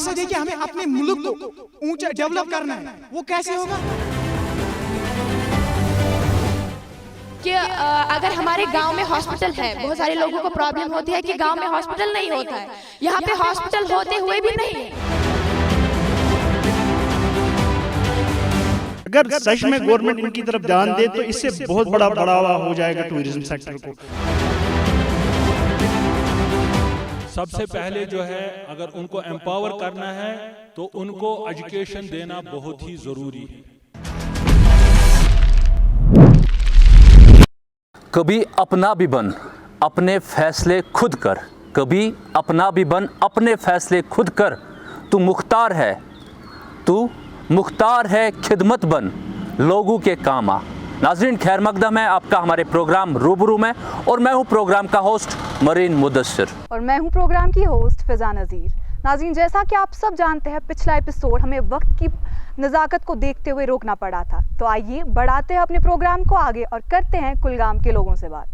मकसद है कि हमें अपने मुल्क को ऊंचा डेवलप करना है, वो कैसे होगा? कि अगर हमारे गांव में हॉस्पिटल है, बहुत सारे लोगों को प्रॉब्लम होती है कि गांव में हॉस्पिटल नहीं होता है, यहाँ पे हॉस्पिटल होते हुए भी नहीं है। अगर सच में गवर्नमेंट इनकी तरफ ध्यान दे तो इससे बहुत बड़ा बढ़ावा हो जाएगा टूरिज्म सेक्टर को। सबसे पहले जो है अगर उनको एम्पावर करना है तो उनको एजुकेशन देना बहुत ही जरूरी है। कभी अपना भी बन, अपने फैसले खुद कर। कभी अपना भी बन, अपने फैसले खुद कर। तू मुख्तार है, तू मुख्तार है, खिदमत बन, लोगों के काम आ। नाज़रीन, खैर मकदम है आपका हमारे प्रोग्राम रूबरू में, और मैं हूं प्रोग्राम का होस्ट मरीन मुदस्सिर, और मैं हूं प्रोग्राम की होस्ट फिजा नज़ीर। नाज़रीन, जैसा कि आप सब जानते हैं, पिछला एपिसोड हमें वक्त की नज़ाकत को देखते हुए रोकना पड़ा था, तो आइए बढ़ाते हैं अपने प्रोग्राम को आगे और करते हैं कुलगाम के लोगों से बात।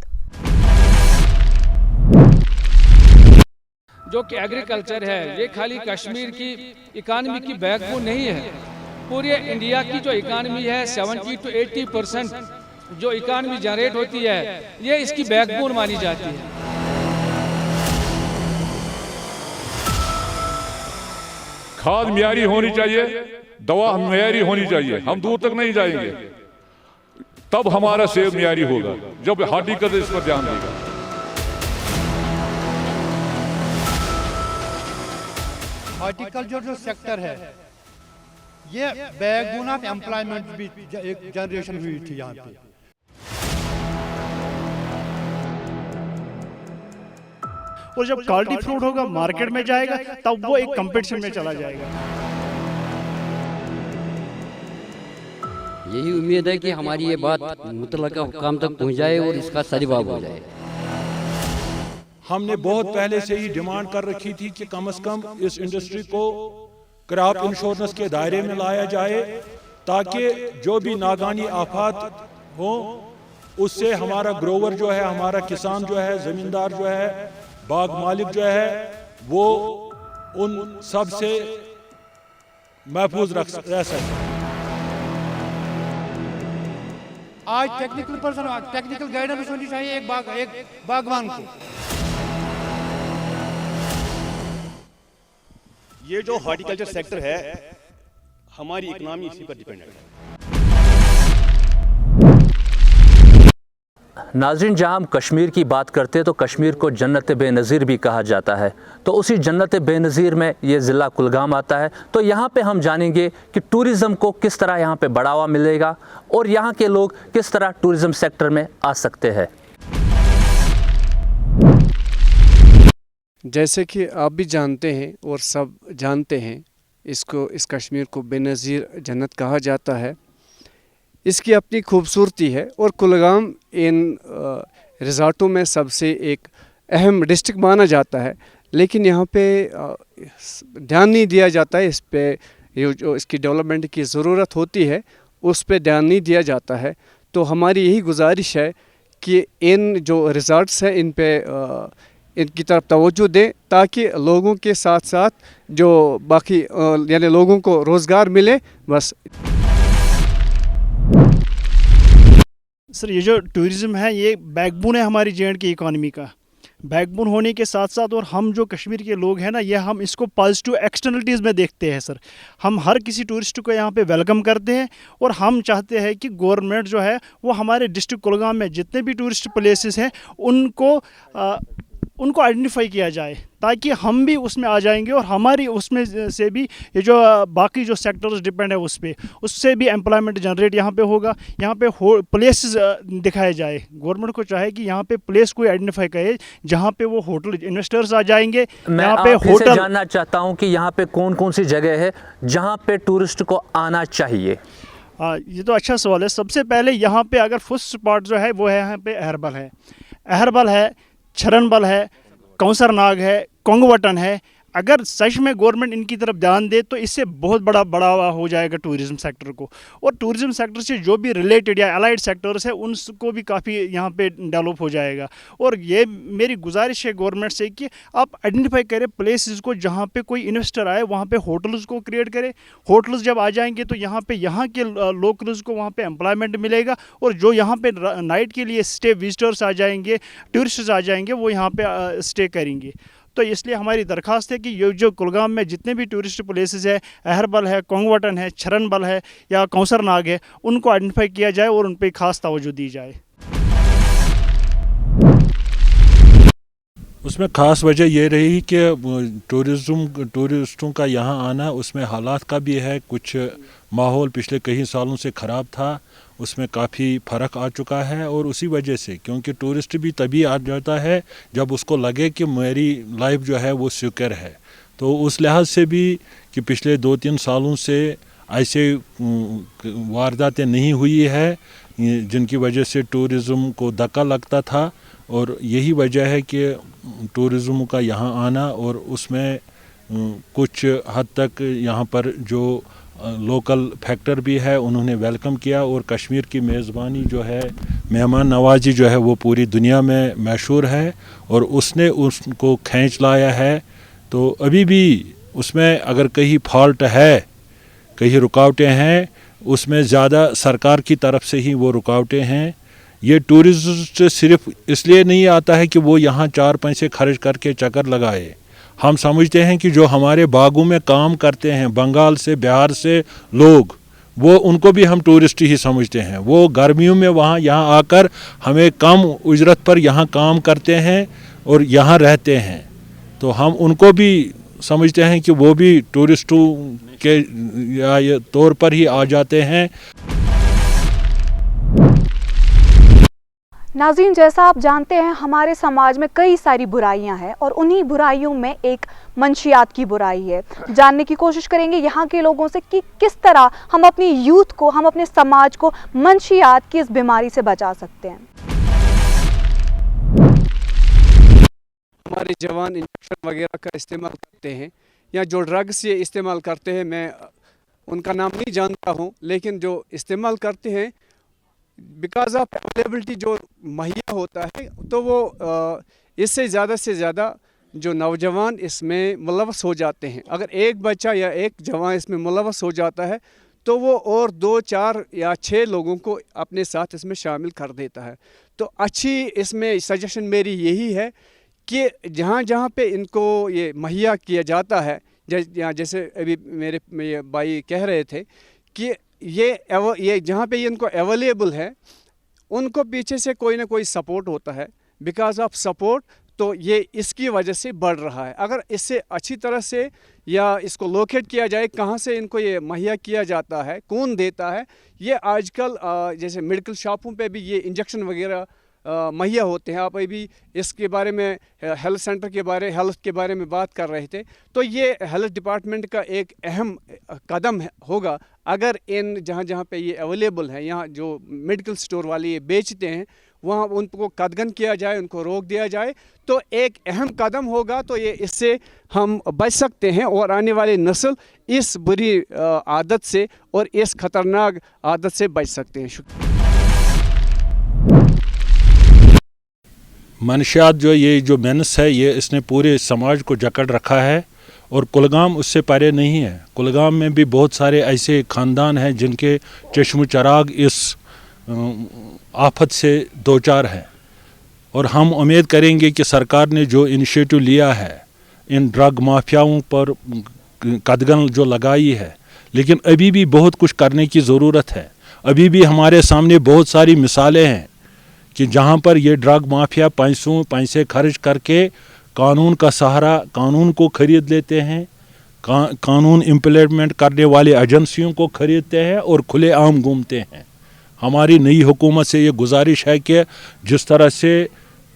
जो कि एग्रीकल्चर है, ये खाली कश्मीर की इकानमी की बैकबोन नहीं है, पूरे इंडिया की जो इकानमी है 70 to 80% जो इकानमी जनरेट होती है, ये इसकी बैकबोन मानी जाती है। खाद मियारी होनी चाहिए, दवा मियारी होनी चाहिए, हम दूर तक नहीं जाएंगे, तब हमारा सेब मियारी होगा जब हॉर्टिकल्चर इस पर ध्यान देगा। हॉर्टिकल्चर जो सेक्टर है, ये बैकबोन ऑफ एम्प्लॉयमेंट भी एक जनरेशन हुई थी यहाँ पे। और जब क्वालिटी फ्रूट होगा मार्केट में जाएगा, तब वो एक कंपटीशन में चला जाएगा। यही उम्मीद है कि हमारी ये बात मुतल्लका हुकाम तक पहुँच जाए और इसका सरीबाब हो जाए। हमने बहुत पहले से ही डिमांड कर रखी थी कि कम से कम इस इंडस्ट्री को क्रॉप इंश्योरेंस के दायरे में लाया जाए, ताकि जो भी नागानी आफात हो उससे हमारा ग्रोवर जो है, हमारा किसान जो है, ज़मींदार जो है, बाग मालिक जो है, वो उन सब से महफूज रह सके। आज टेक्निकल पर्सन, टेक्निकल गाइडेंस होनी चाहिए एक बागवान को। ये जो हॉर्टिकल्चर सेक्टर है, हमारी इकोनॉमी इसी पर डिपेंड है। नाज़रीन, जहाँ हम कश्मीर की बात करते हैं तो कश्मीर को जन्नत बेनज़ीर भी कहा जाता है, तो उसी जन्नत बेनज़ीर में ये ज़िला कुलगाम आता है। तो यहाँ पे हम जानेंगे कि टूरिज़म को किस तरह यहाँ पे बढ़ावा मिलेगा और यहाँ के लोग किस तरह टूरिज़म सेक्टर में आ सकते हैं। जैसे कि आप भी जानते हैं और सब जानते हैं, इस कश्मीर को बेनज़ीर जन्नत कहा जाता है। इसकी अपनी खूबसूरती है और कुलगाम इन रिज़ॉर्टों में सबसे एक अहम डिस्ट्रिक्ट माना जाता है, लेकिन यहाँ पे ध्यान नहीं दिया जाता है। इस पे जो इसकी डेवलपमेंट की ज़रूरत होती है उस पे ध्यान नहीं दिया जाता है। तो हमारी यही गुजारिश है कि इन जो रिज़ॉर्ट्स हैं इन पे इनकी तरफ तवज्जो दें, ताकि लोगों के साथ साथ जो बाकी यानी लोगों को रोज़गार मिले। बस सर, ये जो टूरिज़्म है ये बैकबोन है हमारी जे.एंड.के की इकॉनमी का। बैकबोन होने के साथ साथ और हम जो कश्मीर के लोग हैं ना, ये हम इसको पॉजिटिव एक्सटर्नलिटीज़ में देखते हैं सर। हम हर किसी टूरिस्ट को यहाँ पे वेलकम करते हैं और हम चाहते हैं कि गवर्नमेंट जो है वो हमारे डिस्ट्रिक्ट कुलगाम में जितने भी टूरिस्ट प्लेसेस हैं उनको आइडेंटिफाई किया जाए, ताकि हम भी उसमें आ जाएंगे और हमारी उसमें से भी ये जो बाकी जो सेक्टर्स डिपेंड है उससे भी एम्प्लॉयमेंट जनरेट यहाँ पे होगा। यहाँ पे प्लेस दिखाए जाए। गवर्नमेंट को चाहे कि यहाँ पे प्लेस कोई आइडेंटिफाई करे जहाँ पे वो होटल इन्वेस्टर्स आ जाएंगे। मैं यहाँ पे होटल जानना चाहता हूँ कि यहाँ पे कौन कौन सी जगह है जहाँ पे टूरिस्ट को आना चाहिए। ये तो अच्छा सवाल है। सबसे पहले यहाँ पे अगर फर्स्ट स्पॉट जो है वो है यहाँ पे अहरबल है, छरनबल है, कौसर नाग है, कोंगवटन है, अगर सच में गवर्नमेंट इनकी तरफ ध्यान दे तो इससे बहुत बड़ा बढ़ावा हो जाएगा टूरिज़्म सेक्टर को, और टूरिज़्म सेक्टर से जो भी रिलेटेड या अलाइड सेक्टर्स है उनको भी काफ़ी यहाँ पे डेवलप हो जाएगा। और ये मेरी गुजारिश है गवर्नमेंट से कि आप आइडेंटिफाई करें प्लेसेस को जहाँ पे कोई इन्वेस्टर आए, वहाँ पे होटल्स को क्रिएट करें। होटल्स जब आ जाएंगे तो यहाँ के लोकल्स को वहाँ पे एम्प्लॉयमेंट मिलेगा, और जो यहाँ पे नाइट के लिए स्टे विजिटर्स आ जाएंगे, टूरिस्ट्स आ जाएंगे, वो यहाँ पे स्टे करेंगे। तो इसलिए हमारी दरख्वास्त है कि ये जो कुलगाम में जितने भी टूरिस्ट प्लेसेस है, अहरबल है, कोंगवटन है, छरनबल है या कौसर नाग है, उनको आइडेंटिफाई किया जाए और उन पर खास तवज्जो दी जाए। उसमें ख़ास वजह ये रही कि टूरिस्टों का यहाँ आना, उसमें हालात का भी है, कुछ माहौल पिछले कई सालों से ख़राब था, उसमें काफ़ी फ़र्क आ चुका है। और उसी वजह से, क्योंकि टूरिस्ट भी तभी आ जाता है जब उसको लगे कि मेरी लाइफ जो है वो सिक्योर है, तो उस लिहाज से भी कि पिछले 2-3 सालों से ऐसे वारदातें नहीं हुई है जिनकी वजह से टूरिज़्म को धक्का लगता था। और यही वजह है कि टूरिज़्म का यहाँ आना, और उसमें कुछ हद तक यहाँ पर जो लोकल फैक्टर भी है उन्होंने वेलकम किया, और कश्मीर की मेज़बानी जो है, मेहमान नवाजी जो है वो पूरी दुनिया में मशहूर है, और उसने उसको खींच लाया है। तो अभी भी उसमें अगर कहीं फॉल्ट है, कहीं रुकावटें हैं, उसमें ज़्यादा सरकार की तरफ से ही वो रुकावटें हैं। ये टूरिस्ट सिर्फ इसलिए नहीं आता है कि वो यहाँ 4 पैसे खर्च करके चक्कर लगाए। हम समझते हैं कि जो हमारे बागों में काम करते हैं, बंगाल से, बिहार से लोग, वो उनको भी हम टूरिस्ट ही समझते हैं। वो गर्मियों में यहाँ आकर हमें कम उजरत पर यहाँ काम करते हैं और यहाँ रहते हैं, तो हम उनको भी समझते हैं कि वो भी टूरिस्टों के या तौर पर ही आ जाते हैं। नाज़रीन, जैसा आप जानते हैं हमारे समाज में कई सारी बुराइयां हैं, और उन्हीं बुराइयों में एक मंशियात की बुराई है। जानने की कोशिश करेंगे यहाँ के लोगों से कि किस तरह हम अपनी यूथ को, हम अपने समाज को मंशियात की इस बीमारी से बचा सकते हैं। हमारे जवान इंजेक्शन वगैरह का इस्तेमाल करते हैं, या जो ड्रग्स ये इस्तेमाल करते हैं, मैं उनका नाम नहीं जानता हूँ, लेकिन जो इस्तेमाल करते हैं बिकॉज ऑफ अवेलेबिलिटी जो मुहैया होता है, तो वो इससे ज़्यादा से ज़्यादा जो नौजवान इसमें मुलव्वस हो जाते हैं। अगर एक बच्चा या एक जवान इसमें मुलव्वस हो जाता है तो वो और 2, 4 या 6 लोगों को अपने साथ इसमें शामिल कर देता है। तो अच्छी इसमें सजेशन मेरी यही है कि जहाँ पे इनको ये मुहैया किया जाता है, जैसे अभी मेरे भाई कह रहे थे कि ये जहाँ पे ये इनको अवेलेबल है, उनको पीछे से कोई ना कोई सपोर्ट होता है। बिकॉज ऑफ सपोर्ट तो ये इसकी वजह से बढ़ रहा है। अगर इससे अच्छी तरह से या इसको लोकेट किया जाए कहाँ से इनको ये मुहैया किया जाता है, कौन देता है, ये आजकल जैसे मेडिकल शॉपों पे भी ये इंजेक्शन वगैरह मुहैया होते हैं। आप अभी इसके बारे में हेल्थ के बारे में बात कर रहे थे, तो ये हेल्थ डिपार्टमेंट का एक अहम कदम होगा अगर इन जहाँ पे ये अवेलेबल है, यहाँ जो मेडिकल स्टोर वाले ये बेचते हैं, वहाँ उनको कदगन किया जाए, उनको रोक दिया जाए, तो एक अहम कदम होगा। तो ये इससे हम बच सकते हैं और आने वाली नस्ल इस बुरी आदत से और इस खतरनाक आदत से बच सकते हैं। शुक्रिया। मनशियात जो मेनस है, ये इसने पूरे समाज को जकड़ रखा है, और कुलगाम उससे परे नहीं है। कुलगाम में भी बहुत सारे ऐसे ख़ानदान हैं जिनके चश्म चराग इस आफत से दो चार हैं, और हम उम्मीद करेंगे कि सरकार ने जो इनिशिएटिव लिया है, इन ड्रग माफियाओं पर कदगन जो लगाई है, लेकिन अभी भी बहुत कुछ करने की ज़रूरत है। अभी भी हमारे सामने बहुत सारी मिसालें हैं कि जहाँ पर ये ड्रग माफिया पैसे खर्च करके कानून का सहारा, कानून को खरीद लेते हैं, कानून इम्प्लीमेंट करने वाली एजेंसियों को खरीदते हैं और खुले आम घूमते हैं। हमारी नई हुकूमत से ये गुजारिश है कि जिस तरह से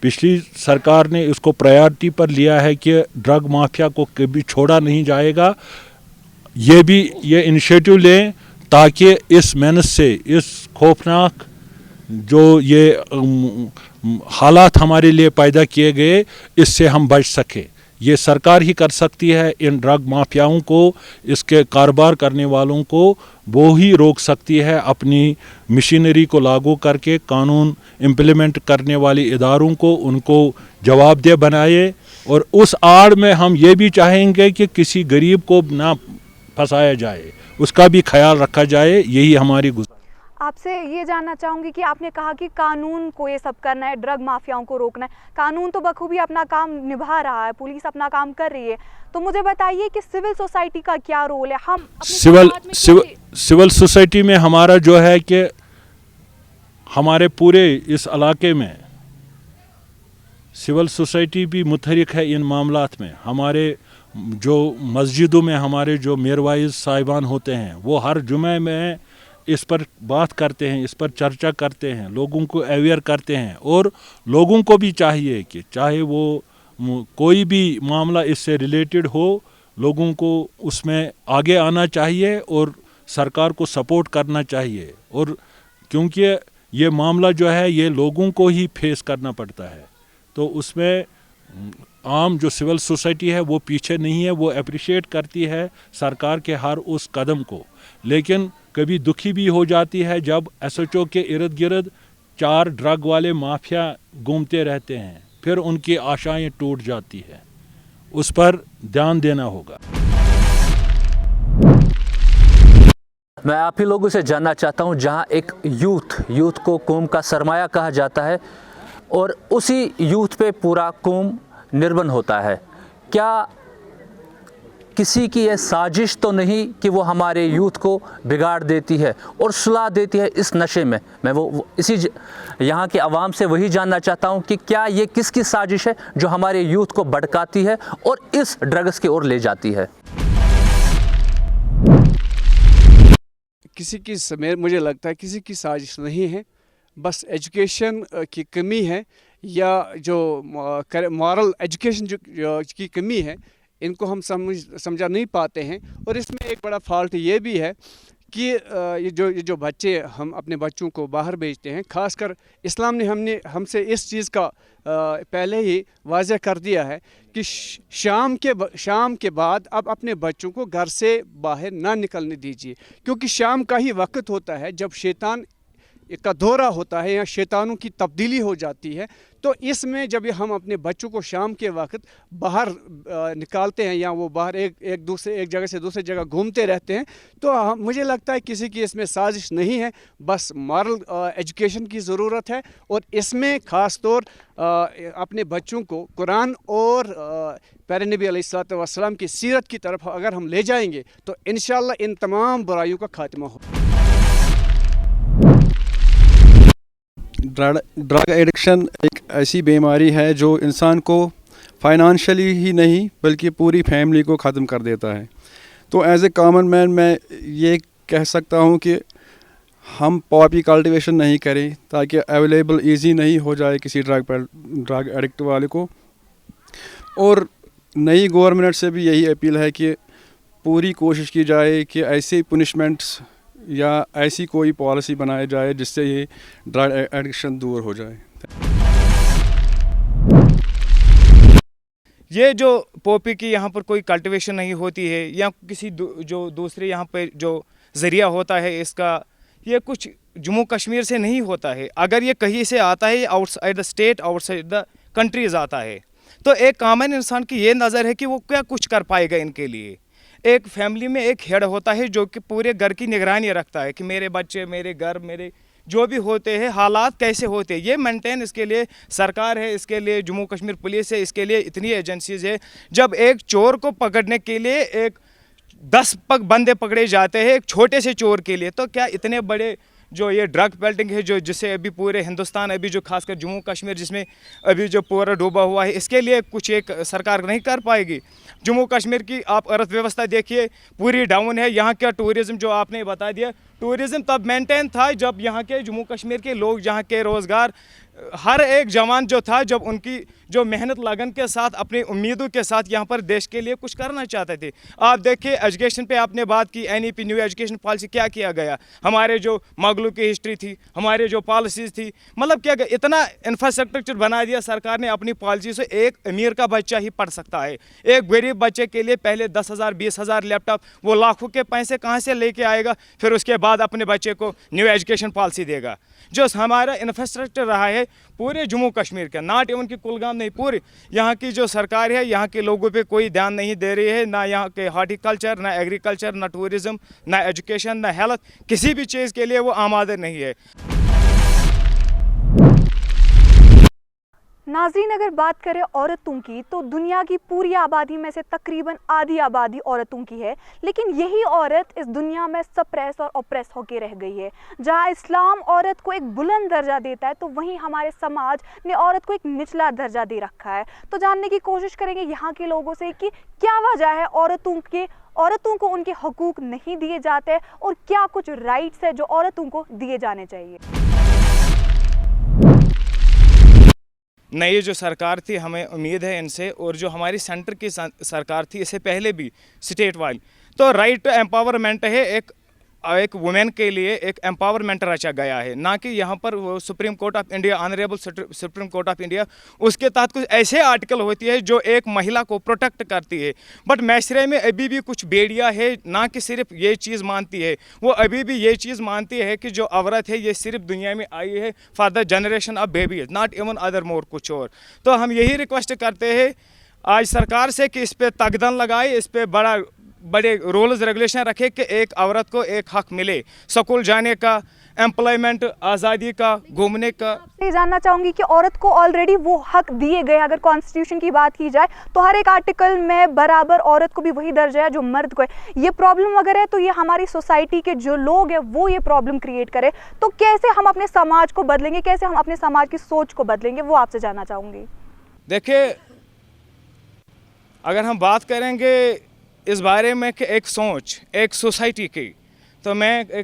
पिछली सरकार ने इसको प्रायोरिटी पर लिया है कि ड्रग माफिया को कभी छोड़ा नहीं जाएगा, ये इनिशिएटिव लें ताकि इस मेनस से, इस खौफनाक जो ये हालात हमारे लिए पैदा किए गए, इससे हम बच सकें। ये सरकार ही कर सकती है। इन ड्रग माफियाओं को, इसके कारोबार करने वालों को वो ही रोक सकती है अपनी मशीनरी को लागू करके। कानून इम्प्लीमेंट करने वाले इदारों को उनको जवाबदेह बनाए, और उस आड़ में हम ये भी चाहेंगे कि किसी गरीब को ना फंसाया जाए, उसका भी ख्याल रखा जाए। यही हमारी आपसे ये जानना चाहूँगी कि आपने कहा कि कानून को ये सब करना है, ड्रग माफियाओं को रोकना है। कानून तो बखूबी अपना काम निभा रहा है, पुलिस अपना काम कर रही है, तो मुझे बताइए कि सिविल सोसाइटी का क्या रोल है? हम सिविल सोसाइटी में हमारा जो है कि हमारे पूरे इस इलाके में सिविल सोसाइटी भी मुतहरिक है इन मामलात में। हमारे जो मस्जिदों में हमारे जो मेरवाइज साहिबान होते हैं, वो हर जुमे में इस पर बात करते हैं, इस पर चर्चा करते हैं, लोगों को अवेयर करते हैं। और लोगों को भी चाहिए कि चाहे वो कोई भी मामला इससे रिलेटेड हो, लोगों को उसमें आगे आना चाहिए और सरकार को सपोर्ट करना चाहिए। और क्योंकि ये मामला जो है ये लोगों को ही फेस करना पड़ता है, तो उसमें आम जो सिविल सोसाइटी है वो पीछे नहीं है, वो अप्रिशिएट करती है सरकार के हर उस कदम को। लेकिन कभी दुखी भी हो जाती है जब SHO के इर्द गिर्द 4 ड्रग वाले माफिया घूमते रहते हैं, फिर उनकी आशाएं टूट जाती है। उस पर ध्यान देना होगा। मैं आप ही लोगों से जानना चाहता हूं, जहां एक यूथ को कौम का सरमाया कहा जाता है और उसी यूथ पे पूरा कौम निर्भर होता है, क्या किसी की यह साजिश तो नहीं कि वो हमारे यूथ को बिगाड़ देती है और सुला देती है इस नशे में? मैं इसी यहाँ के आवाम से वही जानना चाहता हूँ कि क्या ये किसकी साजिश है जो हमारे यूथ को भड़काती है और इस ड्रग्स की ओर ले जाती है? किसी की मुझे लगता है किसी की साजिश नहीं है, बस एजुकेशन की कमी है, या जो मॉरल एजुकेशन की कमी है, इनको हम समझा नहीं पाते हैं। और इसमें एक बड़ा फॉल्ट ये भी है कि ये जो बच्चे हम अपने बच्चों को बाहर भेजते हैं, ख़ासकर इस्लाम ने हमसे इस चीज़ का पहले ही वाज़ह कर दिया है कि शाम के बाद अब अपने बच्चों को घर से बाहर ना निकलने दीजिए, क्योंकि शाम का ही वक्त होता है जब शैतान का दौरा होता है या शैतानों की तब्दीली हो जाती है। तो इसमें जब हम अपने बच्चों को शाम के वक्त बाहर निकालते हैं या वो बाहर एक जगह से दूसरी जगह घूमते रहते हैं, तो मुझे लगता है किसी की इसमें साजिश नहीं है, बस मॉरल एजुकेशन की ज़रूरत है। और इसमें ख़ास तौर अपने बच्चों को कुरान और प्यारे नबी अलैहिस्सलातु वस्सलाम की सीरत की तरफ अगर हम ले जाएंगे तो इंशाअल्लाह इन तमाम बुराइयों का खात्मा हो। ड्रग एडिक्शन एक ऐसी बीमारी है जो इंसान को फाइनेंशियली ही नहीं बल्कि पूरी फैमिली को ख़त्म कर देता है। तो एज ए कॉमन मैन मैं ये कह सकता हूँ कि हम पॉपी कल्टीवेशन नहीं करें ताकि अवेलेबल इजी नहीं हो जाए किसी ड्रग एडिक्ट वाले को। और नई गवर्नमेंट से भी यही अपील है कि पूरी कोशिश की जाए कि ऐसे पनिशमेंट्स या ऐसी कोई पॉलिसी बनाई जाए जिससे ये ड्रग एडिक्शन दूर हो जाए। ये जो पॉपी की यहाँ पर कोई कल्टीवेशन नहीं होती है या किसी जो दूसरे यहाँ पर जो ज़रिया होता है इसका, ये कुछ जम्मू कश्मीर से नहीं होता है। अगर ये कहीं से आता है, outside the state, outside the countries आता है, तो एक कॉमन इंसान की ये नज़र है कि वो क्या कुछ कर पाएगा इनके लिए। एक फैमिली में एक हेड होता है जो कि पूरे घर की निगरानी रखता है कि मेरे बच्चे, मेरे घर, मेरे जो भी होते हैं हालात कैसे होते हैं, ये मेंटेन इसके लिए सरकार है, इसके लिए जम्मू कश्मीर पुलिस है, इसके लिए इतनी एजेंसीज है। जब एक चोर को पकड़ने के लिए 10 बंदे पकड़े जाते हैं एक छोटे से चोर के लिए, तो क्या इतने बड़े जो ये ड्रग पेल्टिंग है जिसे अभी पूरे हिंदुस्तान, अभी जो खासकर जम्मू कश्मीर जिसमें अभी जो पूरा डूबा हुआ है, इसके लिए कुछ एक सरकार नहीं कर पाएगी। जम्मू कश्मीर की आप अर्थव्यवस्था देखिए, पूरी डाउन है। यहाँ का टूरिज़्म जो आपने बता दिया, टूरिज़्म तब मेंटेन था जब यहाँ के जम्मू कश्मीर के लोग, यहाँ के रोज़गार, हर एक जवान जो था, जब उनकी जो मेहनत लगन के साथ, अपनी उम्मीदों के साथ यहाँ पर देश के लिए कुछ करना चाहते थे। आप देखिए एजुकेशन पे आपने बात की, NEP न्यू एजुकेशन पॉलिसी क्या किया गया, हमारे जो मुगलों की हिस्ट्री थी, हमारे जो पॉलिसीज़ थी, मतलब क्या गया, इतना इंफ्रास्ट्रक्चर बना दिया सरकार ने अपनी पॉलिसी से। एक अमीर का बच्चा ही पढ़ सकता है, एक गरीब बच्चे के लिए पहले 10,000 20,000 लैपटॉप, वो लाखों के पैसे कहाँ से लेके आएगा, फिर उसके बाद अपने बच्चे को न्यू एजुकेशन पॉलिसी देगा। जो हमारा इंफ्रास्ट्रक्चर रहा है पूरे जम्मू कश्मीर का, नॉट इवन कि कुलगाम नहीं, पूरी यहाँ की जो सरकार है, यहाँ के लोगों पे कोई ध्यान नहीं दे रही है, ना यहाँ के हॉर्टिकल्चर, ना एग्रीकल्चर, ना टूरिज़्म, ना एजुकेशन, ना हेल्थ, किसी भी चीज़ के लिए वो आमादे नहीं है। नाज़रीन, अगर बात करें औरतों की तो दुनिया की पूरी आबादी में से तकरीबन आधी आबादी औरतों की है, लेकिन यही औरत इस दुनिया में सप्रेस और ऑप्रेस होके रह गई है। जहां इस्लाम औरत को एक बुलंद दर्जा देता है, तो वहीं हमारे समाज ने औरत को एक निचला दर्जा दे रखा है। तो जानने की कोशिश करेंगे यहाँ के लोगों से कि क्या वजह है औरतों को उनके हकूक़ नहीं दिए जाते और क्या कुछ राइट्स है जो औरतों को दिए जाने चाहिए। नई जो सरकार थी, हमें उम्मीद है इनसे, और जो हमारी सेंटर की सरकार थी इससे पहले भी स्टेट वाली, तो राइट टू एम्पावरमेंट है, एक वुमेन के लिए एक एम्पावरमेंट रचा गया है, ना कि यहाँ पर वो supreme court of India, honourable supreme court of India, उसके तहत कुछ ऐसे आर्टिकल होती है जो एक महिला को प्रोटेक्ट करती है। बट मैशरे में अभी भी कुछ बेड़ियाँ है, ना कि सिर्फ ये चीज़ मानती है, वो अभी भी ये चीज़ मानती है कि जो औरत है ये सिर्फ दुनिया में आई है for the generation of babies, not even other more कुछ और। तो हम यही रिक्वेस्ट करते हैं आज सरकार से कि इस पर तकदन लगाए, इस पर बड़े रूल्स रेगुलेशन रखे कि एक औरत को एक हक मिले, स्कूल जाने का, एम्प्लॉयमेंट, आज़ादी का, घूमने का। ये जानना चाहूँगी कि औरत को ऑलरेडी वो हक दिए गए। अगर कॉन्स्टिट्यूशन की बात की जाए तो हर एक आर्टिकल में बराबर औरत को भी वही दर्जा है जो मर्द को है। ये प्रॉब्लम अगर है तो ये हमारी सोसाइटी के जो लोग हैं वो ये प्रॉब्लम क्रिएट करे, तो कैसे हम अपने समाज को बदलेंगे, कैसे हम अपने समाज की सोच को बदलेंगे, वो आपसे जानना चाहूँगी। देखिए, अगर हम बात करेंगे इस बारे में कि एक सोच, एक सोसाइटी की, तो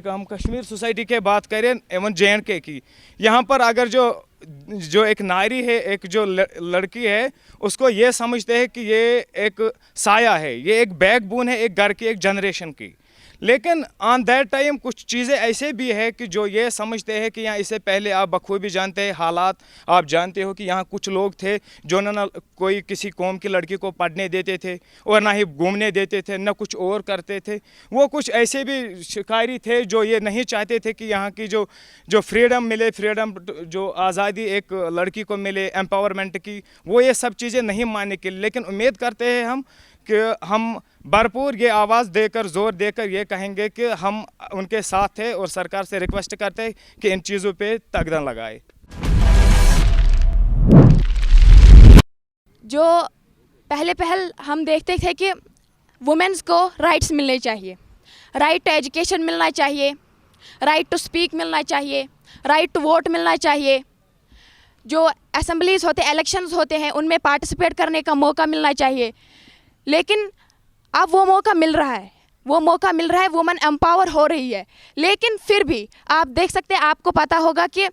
हम कश्मीर सोसाइटी के बात करें, एवं JNK की, यहाँ पर अगर जो एक नारी है, एक जो लड़की है, उसको ये समझते हैं कि ये एक साया है, ये एक बैकबोन है एक घर की, एक जनरेशन की। लेकिन ऑन दैट टाइम कुछ चीज़ें ऐसे भी है कि जो ये समझते हैं कि यहाँ, इससे पहले आप बखूबी जानते हैं हालात, आप जानते हो कि यहाँ कुछ लोग थे जो ना कोई किसी कौम की लड़की को पढ़ने देते थे और ना ही घूमने देते थे, ना कुछ और करते थे। वो कुछ ऐसे भी शिकारी थे जो ये नहीं चाहते थे कि यहाँ की जो फ्रीडम मिले, फ्रीडम जो आज़ादी एक लड़की को मिले, एम्पावरमेंट की, वो ये सब चीज़ें नहीं मानने के लिए। लेकिन उम्मीद करते हैं हम कि हम भरपूर ये आवाज़ देकर, ज़ोर देकर ये कहेंगे कि हम उनके साथ हैं और सरकार से रिक्वेस्ट करते हैं कि इन चीज़ों पे तकदन लगाए। जो पहले हम देखते थे कि वुमेन्स को राइट्स मिलने चाहिए, राइट टू एजुकेशन मिलना चाहिए, राइट टू स्पीक मिलना चाहिए, राइट टू वोट मिलना चाहिए, जो असेंबलीज होते, इलेक्शंस होते हैं, उनमें पार्टिसिपेट करने का मौका मिलना चाहिए। लेकिन अब वो मौका मिल रहा है, वुमेन एम्पावर हो रही है। लेकिन फिर भी आप देख सकते हैं, आपको पता होगा कि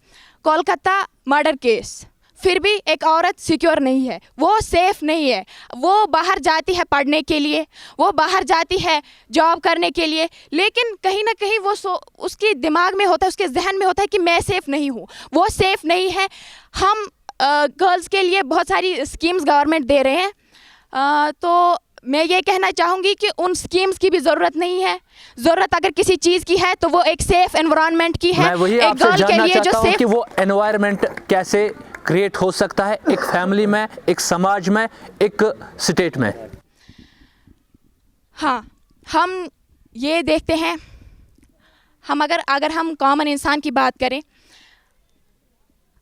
कोलकाता मर्डर केस, फिर भी एक औरत सिक्योर नहीं है, वो सेफ़ नहीं है। वो बाहर जाती है पढ़ने के लिए, वो बाहर जाती है जॉब करने के लिए, लेकिन कहीं ना कहीं वो उसके दिमाग में होता है, उसके जहन में होता है कि मैं सेफ़ नहीं हूँ, वो सेफ़ नहीं है। हम गर्ल्स के लिए बहुत सारी स्कीम्स गवर्नमेंट दे रहे हैं, तो मैं ये कहना चाहूँगी कि उन स्कीम्स की भी ज़रूरत नहीं है। ज़रूरत अगर किसी चीज़ की है तो वो एक सेफ़ एनवायरनमेंट की है। मैं वही आपसे जानना चाहता हूँ कि वो एनवायरनमेंट कैसे क्रिएट हो सकता है, एक फैमिली में, एक समाज में, एक स्टेट में। हाँ, हम ये देखते हैं, हम अगर हम कॉमन इंसान की बात करें,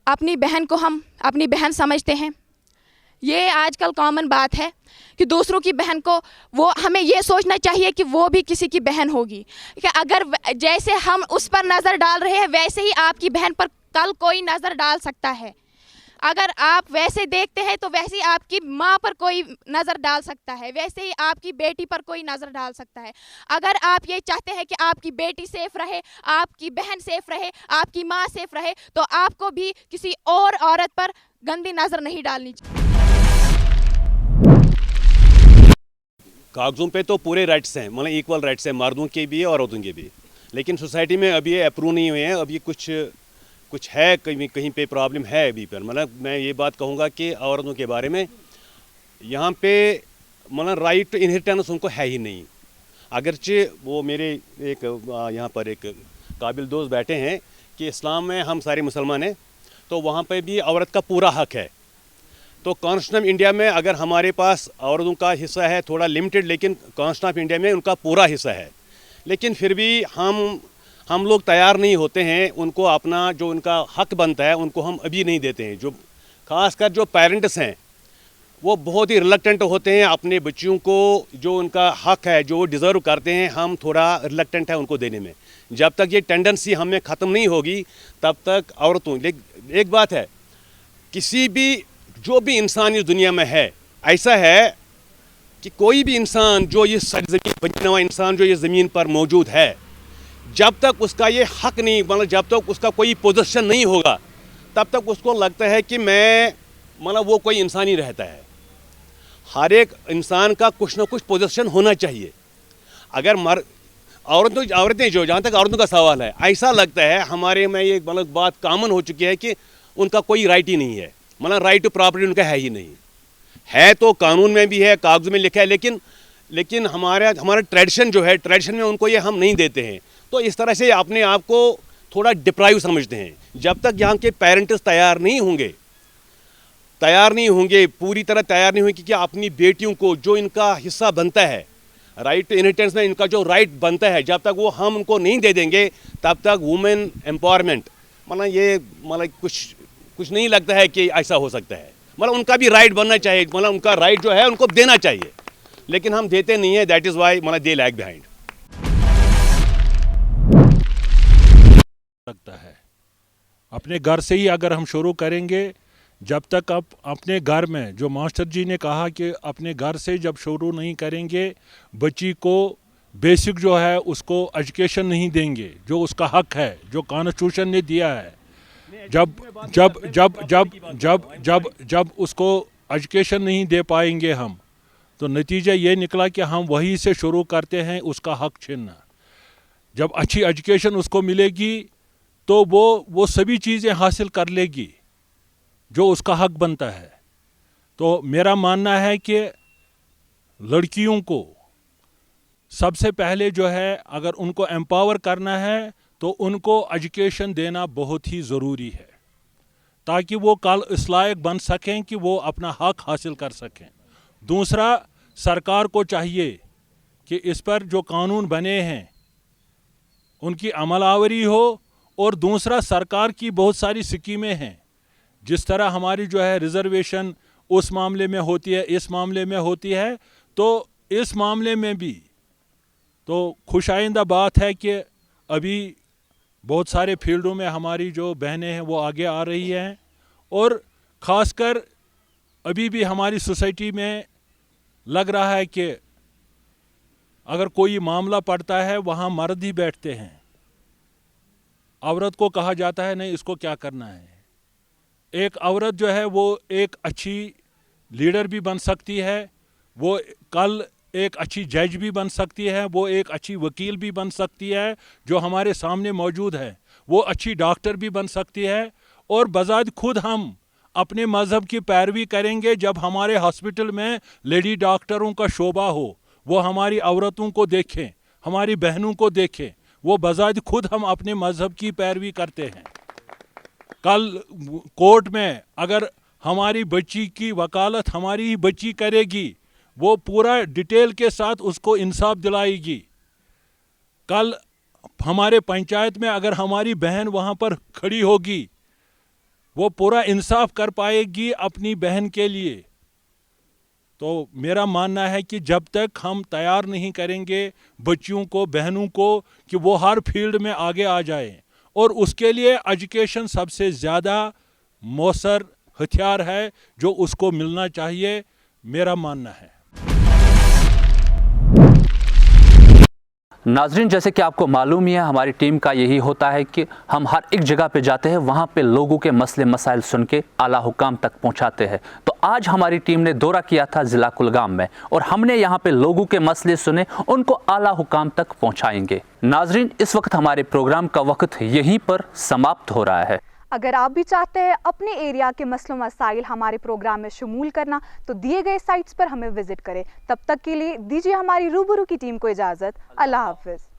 अपनी बहन को हम अपनी बहन समझते हैं। ये आजकल कॉमन बात है कि दूसरों की बहन को वो हमें ये सोचना चाहिए कि वो भी किसी की बहन होगी, कि अगर जैसे हम उस पर नज़र डाल रहे हैं वैसे ही आपकी बहन पर कल कोई नज़र डाल सकता है। अगर आप वैसे देखते हैं तो वैसे ही आपकी माँ पर कोई नज़र डाल सकता है, वैसे ही आपकी बेटी पर कोई नज़र डाल सकता है। अगर आप ये चाहते हैं कि आपकी बेटी सेफ रहे, आपकी बहन सेफ रहे, आपकी माँ सेफ रहे, तो आपको भी किसी और औरत पर गंदी नज़र नहीं डालनी चाहिए। कागजों पे तो पूरे राइट्स हैं, मतलब इक्वल राइट्स हैं, मर्दों के भी और औरतों के भी, लेकिन सोसाइटी में अभी ये अप्रूव नहीं हुए हैं। अभी कुछ है, कहीं पे प्रॉब्लम है अभी पर। मतलब मैं ये बात कहूँगा कि औरतों के बारे में यहाँ पे मतलब राइट टू इनहेरिटेंस उनको है ही नहीं। अगरचे वो मेरे एक यहाँ पर एक काबिल दोस्त बैठे हैं कि इस्लाम में हम सारे मुसलमान हैं, तो वहाँ पे भी औरत का पूरा हक है। तो कॉन्स्टिट्यूशन ऑफ इंडिया में अगर हमारे पास औरतों का हिस्सा है थोड़ा लिमिटेड, लेकिन कॉन्स्टिट्यूशन ऑफ इंडिया में उनका पूरा हिस्सा है। लेकिन फिर भी हम लोग तैयार नहीं होते हैं, उनको अपना जो उनका हक बनता है उनको हम अभी नहीं देते हैं। जो खासकर जो पेरेंट्स हैं वो बहुत ही रिलक्टेंट होते हैं अपने बच्चों को, जो उनका हक है जो वो डिज़र्व करते हैं, हम थोड़ा रिलक्टेंट है उनको देने में। जब तक ये टेंडेंसी हमें ख़त्म नहीं होगी तब तक औरतों, एक बात है, किसी भी जो भी इंसान इस दुनिया में है, ऐसा है कि कोई भी इंसान जो ये सरज़मीन बना हुआ इंसान जो ये ज़मीन पर मौजूद है, जब तक उसका ये हक नहीं, मतलब जब तक उसका कोई पोजीशन नहीं होगा तब तक उसको लगता है कि मैं, मतलब वो कोई इंसान ही रहता है। हर एक इंसान का कुछ ना कुछ पोजीशन होना चाहिए। अगर औरतें जो, जहाँ तक औरतों का सवाल है, ऐसा लगता है हमारे में ये मतलब बात कॉमन हो चुकी है कि उनका कोई राइट ही नहीं है, मतलब राइट टू प्रॉपर्टी उनका है ही नहीं। है तो कानून में भी है, कागज़ में लिखा है, लेकिन हमारा ट्रेडिशन जो है, ट्रेडिशन में उनको ये हम नहीं देते हैं। तो इस तरह से अपने आप को थोड़ा डिप्राइव समझते हैं। जब तक यहाँ के पेरेंट्स तैयार नहीं होंगे, पूरी तरह तैयार नहीं होंगे कि अपनी बेटियों को जो इनका हिस्सा बनता है, राइट टू इनहेरिटेंस में इनका जो राइट बनता है, जब तक वो हम उनको नहीं दे देंगे तब तक वुमेन एम्पावरमेंट, मतलब कुछ नहीं लगता है कि ऐसा हो सकता है। मतलब उनका भी राइट बनना चाहिए, मतलब उनका राइट जो है उनको देना चाहिए, लेकिन हम देते नहीं है। दैट इज़ वाई मतलब दे लैग बिहाइंड। लगता है अपने घर से ही अगर हम शुरू करेंगे, जब तक आप अपने घर में, जो मास्टर जी ने कहा कि अपने घर से जब शुरू नहीं करेंगे, बच्ची को बेसिक जो है उसको एजुकेशन नहीं देंगे जो उसका हक है, जो कॉन्स्टिट्यूशन ने दिया है। जब उसको एजुकेशन नहीं दे पाएंगे हम, तो नतीजा ये निकला कि हम वहीं से शुरू करते हैं उसका हक छीनना। जब अच्छी एजुकेशन उसको मिलेगी तो वो सभी चीज़ें हासिल कर लेगी जो उसका हक बनता है। तो मेरा मानना है कि लड़कियों को सबसे पहले जो है, अगर उनको एम्पावर करना है तो उनको एजुकेशन देना बहुत ही ज़रूरी है, ताकि वो कल इस लायक बन सकें कि वो अपना हक हासिल कर सकें। दूसरा, सरकार को चाहिए कि इस पर जो कानून बने हैं उनकी अमलावरी हो, और दूसरा, सरकार की बहुत सारी स्कीमें हैं, जिस तरह हमारी जो है रिजर्वेशन उस मामले में होती है, इस मामले में होती है, तो इस मामले में भी तो खुशाइंदा बात है कि अभी बहुत सारे फील्डों में हमारी जो बहनें हैं वो आगे आ रही हैं, और ख़ासकर अभी भी हमारी सोसाइटी में लग रहा है कि अगर कोई मामला पड़ता है वहाँ मर्द ही बैठते हैं, औरत को कहा जाता है नहीं इसको क्या करना है। एक औरत जो है वो एक अच्छी लीडर भी बन सकती है, वो कल एक अच्छी जज भी बन सकती है, वो एक अच्छी वकील भी बन सकती है जो हमारे सामने मौजूद है, वो अच्छी डॉक्टर भी बन सकती है। और बजात खुद हम अपने मज़हब की पैरवी करेंगे जब हमारे हॉस्पिटल में लेडी डॉक्टरों का शोबा हो, वो हमारी औरतों को देखें, हमारी बहनों को देखें, वो बजात खुद हम अपने मज़हब की पैरवी करते हैं। कल कोर्ट में अगर हमारी बच्ची की वकालत हमारी ही बच्ची करेगी, वो पूरा डिटेल के साथ उसको इंसाफ दिलाएगी। कल हमारे पंचायत में अगर हमारी बहन वहाँ पर खड़ी होगी, वो पूरा इंसाफ कर पाएगी अपनी बहन के लिए। तो मेरा मानना है कि जब तक हम तैयार नहीं करेंगे बच्चियों को, बहनों को, कि वो हर फील्ड में आगे आ जाएं, और उसके लिए एजुकेशन सबसे ज़्यादा मौसर हथियार है जो उसको मिलना चाहिए, मेरा मानना है। नाजरीन, जैसे कि आपको मालूम ही है, हमारी टीम का यही होता है कि हम हर एक जगह पे जाते हैं, वहाँ पे लोगों के मसले मसाइल सुन के आला हुकाम तक पहुँचाते हैं। तो आज हमारी टीम ने दौरा किया था ज़िला कुलगाम में और हमने यहाँ पे लोगों के मसले सुने, उनको आला हुकाम तक पहुँचाएंगे। नाजरीन, इस वक्त हमारे प्रोग्राम का वक्त यहीं पर समाप्त हो रहा है। अगर आप भी चाहते हैं अपने एरिया के मसलों मसाइल हमारे प्रोग्राम में शमूल करना, तो दिए गए साइट्स पर हमें विजिट करें। तब तक के लिए दीजिए हमारी रूबरू की टीम को इजाज़त। अल्लाह हाफ़िज़।